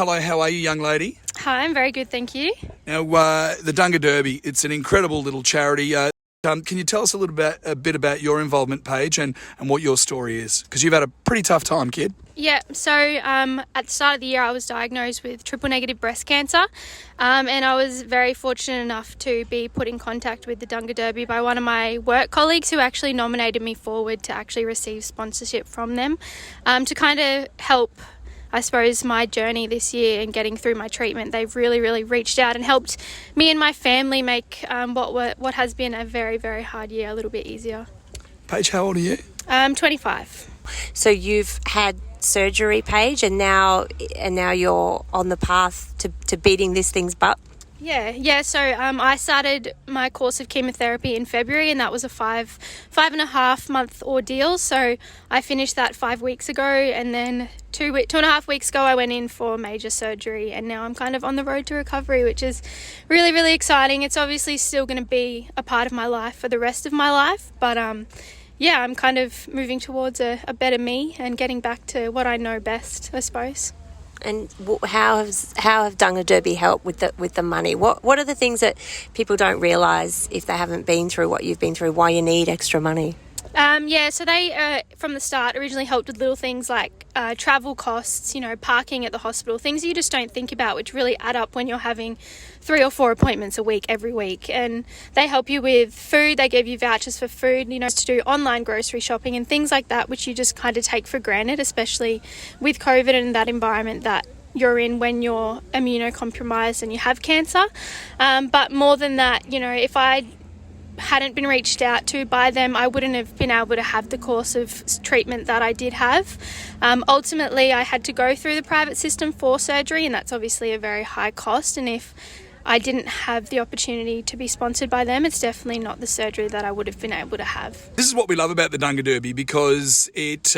Hello, how are you, young lady? Hi, I'm very good, thank you. Now, the Dunga Derby, it's an incredible little charity. Can you tell us a bit about your involvement, Paige, and what your story is? Because you've had a pretty tough time, kid. Yeah, so at the start of the year I was diagnosed with triple-negative breast cancer, and I was very fortunate enough to be put in contact with the Dunga Derby by one of my work colleagues who actually nominated me forward to actually receive sponsorship from them to kind of help, I suppose, my journey this year and getting through my treatment. They've really reached out and helped me and my family make what has been a very, very hard year a little bit easier. Paige, how old are you? I'm 25. So you've had surgery, Paige, and now you're on the path to beating this thing's butt? Yeah. So I started my course of chemotherapy in February, and that was a five and a half month ordeal. So I finished that 5 weeks ago, and then two and a half weeks ago I went in for major surgery, and now I'm kind of on the road to recovery, which is really exciting. It's obviously still going to be a part of my life for the rest of my life, but yeah, I'm kind of moving towards a better me and getting back to what I know best, I suppose. And how have Dunga Derby helped with the money? What are the things that people don't realise if they haven't been through what you've been through? Why you need extra money? So they from the start originally helped with little things like travel costs, parking at the hospital, things you just don't think about, which really add up when you're having 3 or 4 appointments a week every week. And they help you with food. They give you vouchers for food, to do online grocery shopping and things like that, which you just kind of take for granted, especially with COVID and that environment that you're in when you're immunocompromised and you have cancer. But more than that, if I hadn't been reached out to by them, I wouldn't have been able to have the course of treatment that I did have. Ultimately, I had to go through the private system for surgery, and that's obviously a very high cost. And if I didn't have the opportunity to be sponsored by them, it's definitely not the surgery that I would have been able to have. This is what we love about the Dunga Derby, because it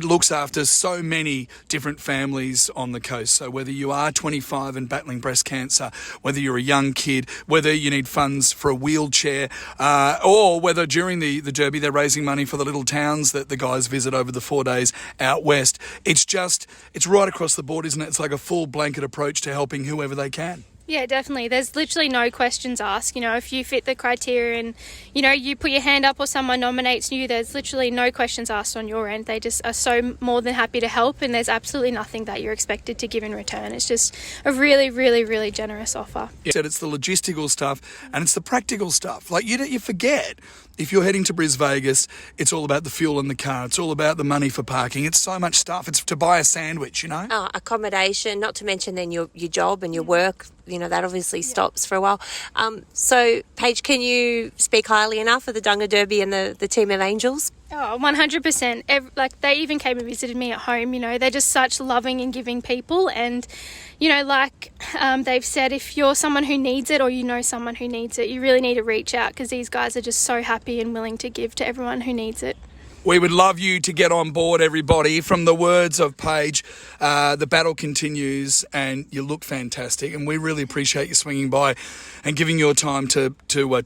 looks after so many different families on the coast. So whether you are 25 and battling breast cancer, whether you're a young kid, whether you need funds for a wheelchair, or whether during the Derby they're raising money for the little towns that the guys visit over the 4 days out west. It's right across the board, isn't it? It's like a full blanket approach to helping whoever they can. Yeah, definitely. There's literally no questions asked. If you fit the criteria and, you put your hand up or someone nominates you, there's literally no questions asked on your end. They just are so more than happy to help, and there's absolutely nothing that you're expected to give in return. It's just a really generous offer. You said it's the logistical stuff and it's the practical stuff. Like you forget, if you're heading to Bris Vegas, it's all about the fuel in the car. It's all about the money for parking. It's so much stuff. It's to buy a sandwich, Accommodation, not to mention then your job and your work. That obviously stops for a while. So, Paige, can you speak highly enough of the Dunga Derby and the team of angels? Oh, 100%. They even came and visited me at home. They're just such loving and giving people. And, they've said, if you're someone who needs it or someone who needs it, you really need to reach out, because these guys are just so happy and willing to give to everyone who needs it. We would love you to get on board, everybody. From the words of Paige, the battle continues and you look fantastic, and we really appreciate you swinging by and giving your time to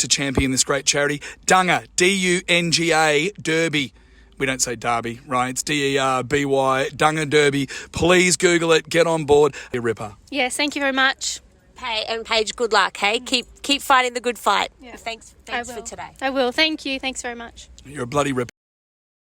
champion this great charity. Dunga, D-U-N-G-A, Derby. We don't say Derby, right? It's D-E-R-B-Y, Dunga Derby. Please Google it, get on board. A ripper. Yes, thank you very much. Hey, and Paige, good luck, hey? Keep fighting the good fight. Yeah. Thanks for today. I will. Thank you. Thanks very much. You're a bloody ripper.